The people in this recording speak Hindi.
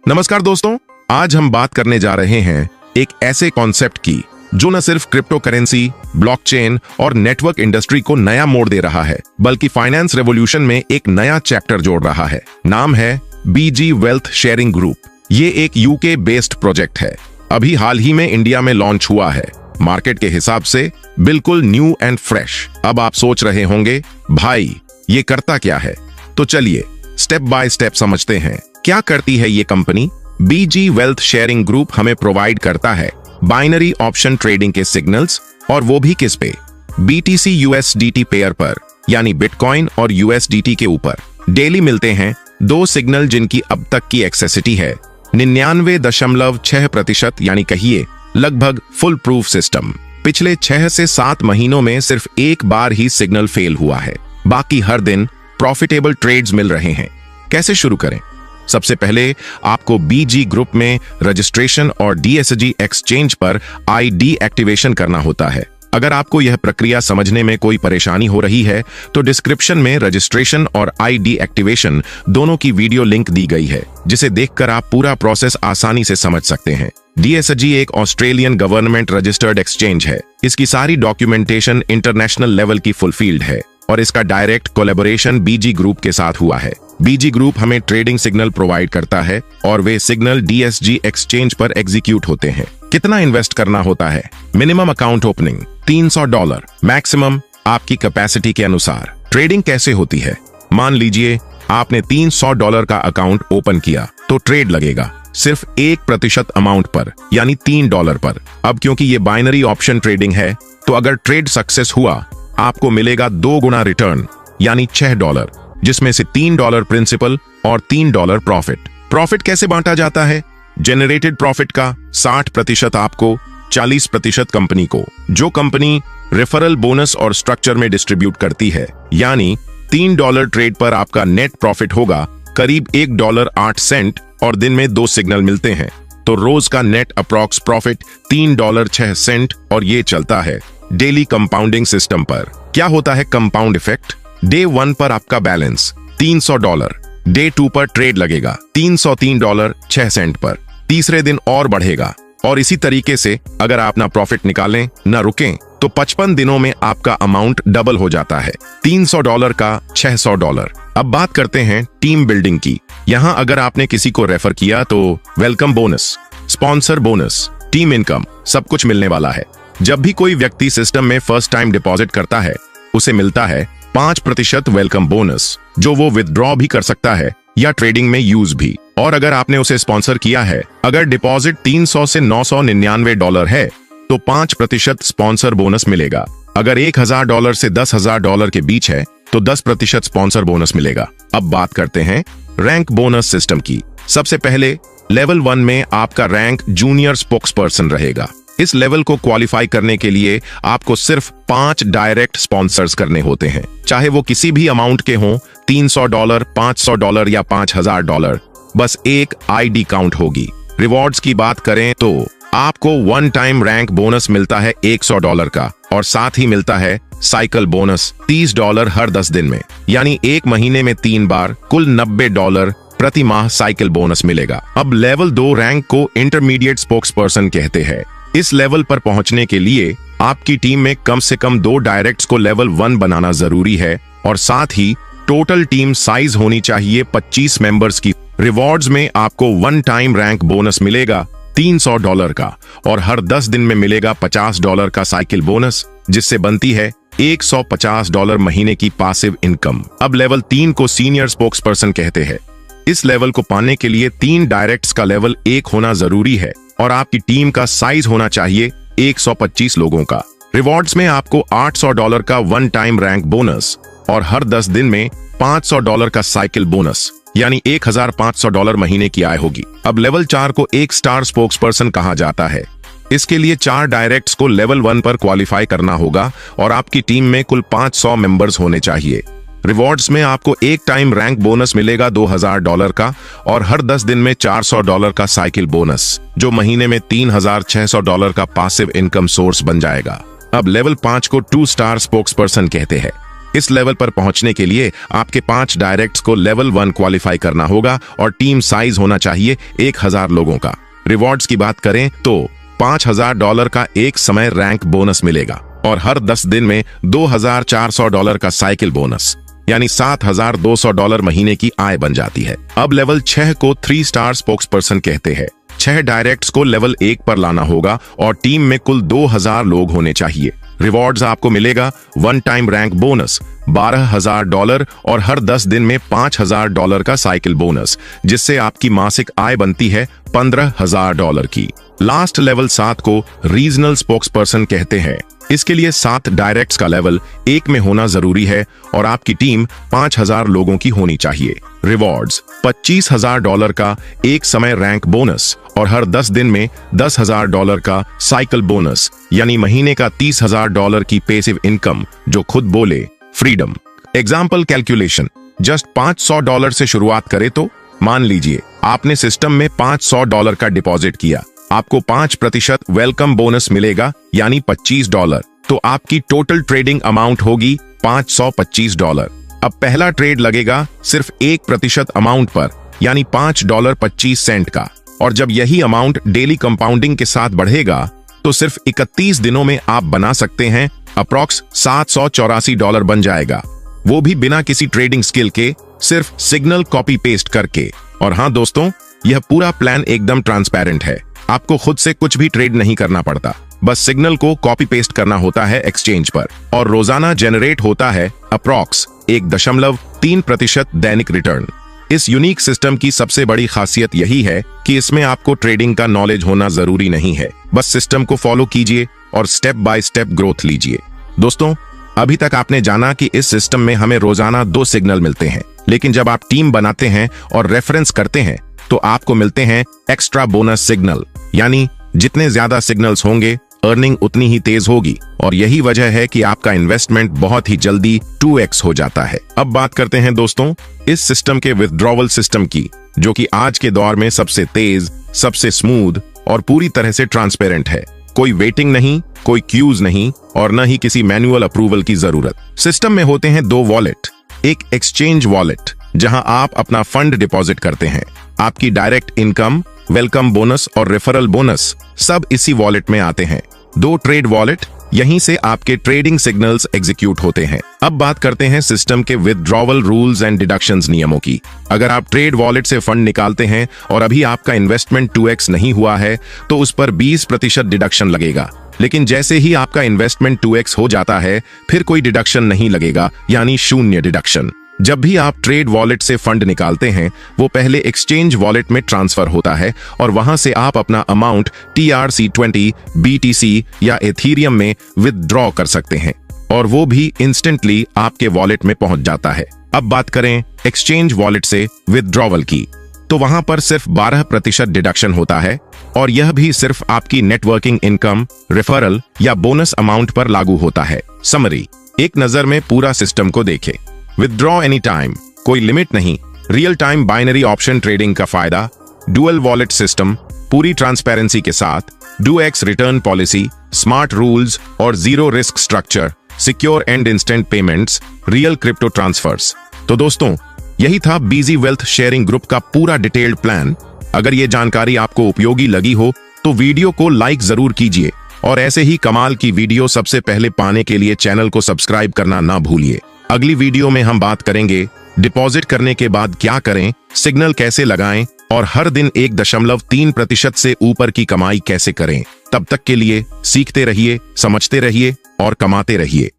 नमस्कार दोस्तों, आज हम बात करने जा रहे हैं एक ऐसे कॉन्सेप्ट की जो न सिर्फ क्रिप्टो करेंसी, ब्लॉकचेन और नेटवर्क इंडस्ट्री को नया मोड़ दे रहा है, बल्कि फाइनेंस रेवोल्यूशन में एक नया चैप्टर जोड़ रहा है। नाम है बीजी वेल्थ शेयरिंग ग्रुप। ये एक यूके बेस्ड प्रोजेक्ट है, अभी हाल ही में इंडिया में लॉन्च हुआ है। मार्केट के हिसाब से बिल्कुल न्यू एंड फ्रेश। अब आप सोच रहे होंगे, भाई ये करता क्या है? तो चलिए स्टेप बाय स्टेप समझते हैं। क्या करती है ये कंपनी? बीजी वेल्थ शेयरिंग ग्रुप हमें प्रोवाइड करता है बाइनरी ऑप्शन ट्रेडिंग के सिग्नल्स, और वो भी किस पे? BTC USDT पेयर पर, यानी बिटकॉइन और USDT के ऊपर। डेली मिलते हैं दो सिग्नल जिनकी अब तक की एक्सेसिटी है 99.6%, यानी कहिए लगभग फुल प्रूफ सिस्टम। पिछले 6 से 7 महीनों में सिर्फ एक बार ही सिग्नल फेल हुआ है, बाकी हर दिन प्रॉफिटेबल ट्रेड्स मिल रहे हैं। कैसे शुरू करें? सबसे पहले आपको बीजी ग्रुप में रजिस्ट्रेशन और DSG एक्सचेंज पर ID एक्टिवेशन करना होता है। अगर आपको यह प्रक्रिया समझने में कोई परेशानी हो रही है तो डिस्क्रिप्शन में रजिस्ट्रेशन और ID एक्टिवेशन दोनों की वीडियो लिंक दी गई है, जिसे देखकर आप पूरा प्रोसेस आसानी से समझ सकते हैं। DSG एक ऑस्ट्रेलियन गवर्नमेंट रजिस्टर्ड एक्सचेंज है। इसकी सारी डॉक्यूमेंटेशन इंटरनेशनल लेवल की फुलफिल्ड है और इसका डायरेक्ट कोलैबोरेशन बीजी ग्रुप के साथ हुआ है। बीजी ग्रुप हमें ट्रेडिंग सिग्नल प्रोवाइड करता है और वे सिग्नल DSG एक्सचेंज पर एग्जीक्यूट होते हैं। कितना इन्वेस्ट करना होता है? मिनिमम अकाउंट ओपनिंग $300, मैक्सिमम आपकी कैपेसिटी के अनुसार। ट्रेडिंग कैसे होती है? मान लीजिए आपने $300 का अकाउंट ओपन किया तो ट्रेड लगेगा सिर्फ 1% अमाउंट पर, यानी $3 पर। अब क्योंकि ये बाइनरी ऑप्शन ट्रेडिंग है तो अगर ट्रेड सक्सेस हुआ आपको मिलेगा 2 गुना रिटर्न, यानी $6, जिसमें से $3 प्रिंसिपल और $3 प्रॉफिट। प्रॉफिट कैसे बांटा जाता है? जेनरेटेड प्रॉफिट का 60% आपको, 40% कंपनी को। जो कंपनी रेफरल बोनस और स्ट्रक्चर में डिस्ट्रीब्यूट करती है, यानी $3 ट्रेड पर आपका नेट प्रॉफिट होगा करीब $1.08 और दिन में 2 सिग्नल मिलते हैं तो रोज का नेट अप्रॉक्स प्रॉफिट $3.06 और ये चलता है डेली कंपाउंडिंग सिस्टम पर। क्या होता है कंपाउंड इफेक्ट? डे 1 पर आपका बैलेंस $300, डे 2 पर ट्रेड लगेगा $303.06 पर, तीसरे दिन और बढ़ेगा और इसी तरीके से अगर आप ना प्रॉफिट निकालें ना रुकें तो 55 दिनों में आपका अमाउंट डबल हो जाता है, $300 का $600। अब बात करते हैं टीम बिल्डिंग की। यहां अगर आपने किसी को रेफर किया तो welcome bonus, sponsor bonus, team income सब कुछ मिलने वाला है। जब भी कोई व्यक्ति सिस्टम में फर्स्ट टाइम डिपॉजिट करता है उसे मिलता है 5% वेलकम बोनस, जो वो विथड्रॉ भी कर सकता है या ट्रेडिंग में यूज भी। और अगर आपने उसे स्पॉन्सर किया है, अगर डिपॉजिट $300 से $999 है तो 5% स्पॉन्सर बोनस मिलेगा। अगर $1000 से $10,000 के बीच है तो 10% स्पॉन्सर बोनस मिलेगा। अब बात करते हैं रैंक बोनस सिस्टम की। सबसे पहले लेवल 1 में आपका रैंक जूनियर स्पोक्सपर्सन रहेगा। इस लेवल को क्वालिफाई करने के लिए आपको सिर्फ 5 डायरेक्ट स्पॉन्सर्स करने होते हैं, चाहे वो किसी भी अमाउंट के हों, $300, $500 या $5000। बस एक ID काउंट होगी। रिवॉर्ड्स की बात करें तो आपको 1 टाइम रैंक बोनस मिलता है $100 का, और साथ ही मिलता है साइकिल बोनस $30 हर 10 दिन में, यानी एक महीने में 3 बार कुल $90 प्रति माह साइकिल बोनस मिलेगा। अब लेवल 2 रैंक को इंटरमीडिएट स्पोक्सपर्सन कहते हैं। इस लेवल पर पहुंचने के लिए आपकी टीम में कम से कम 2 डायरेक्ट्स को लेवल 1 बनाना जरूरी है और साथ ही टोटल टीम साइज होनी चाहिए 25 मेंबर्स की। रिवॉर्ड्स में आपको 1 टाइम रैंक बोनस मिलेगा $300 का और हर 10 दिन में मिलेगा $50 का साइकिल बोनस, जिससे बनती है $150 महीने की पासिव इनकम। अब लेवल 3 को सीनियर स्पोक्सपर्सन कहते हैं। इस लेवल को पाने के लिए 3 डायरेक्ट्स का लेवल 1 होना जरूरी है और आपकी टीम का साइज होना चाहिए 125 लोगों का। रिवॉर्ड्स में आपको $800 का 1 टाइम रैंक बोनस और हर 10 दिन में $500 का साइकिल बोनस, यानी $1500 महीने की आय होगी। अब लेवल 4 को 1 स्टार स्पोक्सपर्सन कहा जाता है। इसके लिए 4 डायरेक्ट्स को लेवल 1 पर क्वालिफाई करना होगा और आपकी टीम में कुल 500 मेंबर्स होने चाहिए। रिवॉर्ड्स में आपको 1 टाइम रैंक बोनस मिलेगा $2000 का और हर 10 दिन में $400 का साइकिल बोनस, जो महीने में $3600 का पासिव इनकम सोर्स बन जाएगा। अब लेवल 5 को 2 स्टार स्पोक्सपर्सन कहते हैं। इस लेवल पर पहुंचने के लिए आपके 5 डायरेक्ट्स को लेवल 1 क्वालिफाई करना होगा और टीम साइज होना चाहिए 1000 लोगों का। रिवॉर्ड्स की बात करें तो $5000 का एक समय रैंक बोनस मिलेगा और हर 10 दिन में $2400 का साइकिल बोनस, यानी $7200 महीने की आय बन जाती है। अब लेवल 6 को 3 स्टार स्पोक्स पर्सन कहते हैं। 6 डायरेक्ट्स को लेवल 1 पर लाना होगा और टीम में कुल 2000 लोग होने चाहिए। रिवॉर्ड्स आपको मिलेगा 1 टाइम रैंक बोनस $12000 और हर 10 दिन में $5000 का साइकिल बोनस, जिससे आपकी मासिक आय बनती है $15000 की। लास्ट लेवल 7 को रीजनल स्पोक्स पर्सन कहते हैं। इसके लिए 7 डायरेक्ट्स का लेवल 1 में होना जरूरी है और आपकी टीम 5000 लोगों की होनी चाहिए। रिवॉर्ड्स $25000 का एक समय रैंक बोनस और हर 10 दिन में $10000 का साइकिल बोनस, यानी महीने का $30000 की पैसिव इनकम, जो खुद बोले फ्रीडम। एग्जाम्पल कैलकुलेशन, जस्ट $500 से शुरुआत करें तो मान लीजिए आपने सिस्टम में $500 का डिपॉजिट किया, आपको 5% वेलकम बोनस मिलेगा, यानी $25। तो आपकी टोटल ट्रेडिंग अमाउंट होगी $525। अब पहला ट्रेड लगेगा सिर्फ 1% अमाउंट पर, यानी $5.25 का, और जब यही अमाउंट डेली कंपाउंडिंग के साथ बढ़ेगा तो सिर्फ 31 दिनों में आप बना सकते हैं अप्रॉक्स $784 बन जाएगा, वो भी बिना किसी ट्रेडिंग स्किल के, सिर्फ सिग्नल कॉपी पेस्ट करके। और हाँ दोस्तों, यह पूरा प्लान एकदम ट्रांसपेरेंट है, आपको खुद से कुछ भी ट्रेड नहीं करना पड़ता, बस सिग्नल को कॉपी पेस्ट करना होता है एक्सचेंज पर और रोजाना जनरेट होता है अप्रॉक्स 1.3% दैनिक रिटर्न। इस यूनिक सिस्टम की सबसे बड़ी खासियत यही है कि इसमें आपको ट्रेडिंग का नॉलेज होना जरूरी नहीं है, बस सिस्टम को फॉलो कीजिए और स्टेप बाय स्टेप ग्रोथ लीजिए। दोस्तों, अभी तक आपने जाना कि इस सिस्टम में हमें रोजाना 2 सिग्नल मिलते हैं, लेकिन जब आप टीम बनाते हैं और रेफरेंस करते हैं तो आपको मिलते हैं एक्स्ट्रा बोनस सिग्नल, यानी जितने ज्यादा सिग्नल्स होंगे अर्निंग उतनी ही तेज होगी, और यही वजह है कि आपका इन्वेस्टमेंट बहुत ही जल्दी 2x हो जाता है। अब बात करते हैं दोस्तों इस सिस्टम के विथड्रॉवल सिस्टम की, जो कि आज के दौर में सबसे तेज, सबसे स्मूथ और पूरी तरह से ट्रांसपेरेंट है। कोई वेटिंग नहीं, कोई क्यूज नहीं और न ही किसी मैनुअल अप्रूवल की जरूरत। सिस्टम में होते हैं 2 वॉलेट, एक एक्सचेंज वॉलेट जहां आप अपना फंड डिपॉजिट करते हैं, आपकी डायरेक्ट इनकम, वेलकम बोनस और रेफरल बोनस सब इसी वॉलेट में आते हैं। 2 ट्रेड वॉलेट, यहीं से आपके ट्रेडिंग सिग्नल्स एग्जीक्यूट होते हैं। अब बात करते हैं सिस्टम के विथड्रॉवल रूल्स एंड डिडक्शंस नियमों की। अगर आप ट्रेड वॉलेट से फंड निकालते हैं और अभी आपका इन्वेस्टमेंट 2x नहीं हुआ है तो उस पर 20% डिडक्शन लगेगा, लेकिन जैसे ही आपका इन्वेस्टमेंट 2x हो जाता है फिर कोई डिडक्शन नहीं लगेगा, यानी 0 डिडक्शन। जब भी आप ट्रेड वॉलेट से फंड निकालते हैं वो पहले एक्सचेंज वॉलेट में ट्रांसफर होता है और वहां से आप अपना अमाउंट TRC20, BTC या एथीरियम में विथड्रॉ कर सकते हैं और वो भी इंस्टेंटली आपके वॉलेट में पहुंच जाता है। अब बात करें एक्सचेंज वॉलेट से विथड्रॉवल की, तो वहां पर सिर्फ 12% डिडक्शन होता है और यह भी सिर्फ आपकी नेटवर्किंग इनकम, रेफरल या बोनस अमाउंट पर लागू होता है। समरी, एक नजर में पूरा सिस्टम को देखें। विथड्रॉ एनी टाइम, कोई लिमिट नहीं, real time binary option trading का फायदा, डुअल वॉलेट सिस्टम, पूरी ट्रांसपेरेंसी के साथ, 2x return policy, smart rules और 0 risk structure, secure and instant payments, real crypto transfers. तो दोस्तों, यही था बीजी वेल्थ शेयरिंग ग्रुप का पूरा डिटेल्ड प्लान। अगर ये जानकारी आपको उपयोगी लगी हो तो वीडियो को लाइक जरूर कीजिए और ऐसे ही कमाल की वीडियो सबसे पहले पाने के लिए चैनल को सब्सक्राइब करना ना भूलिए। अगली वीडियो में हम बात करेंगे डिपॉजिट करने के बाद क्या करें, सिग्नल कैसे लगाएं और हर दिन 1.3% से ऊपर की कमाई कैसे करें। तब तक के लिए सीखते रहिए, समझते रहिए और कमाते रहिए।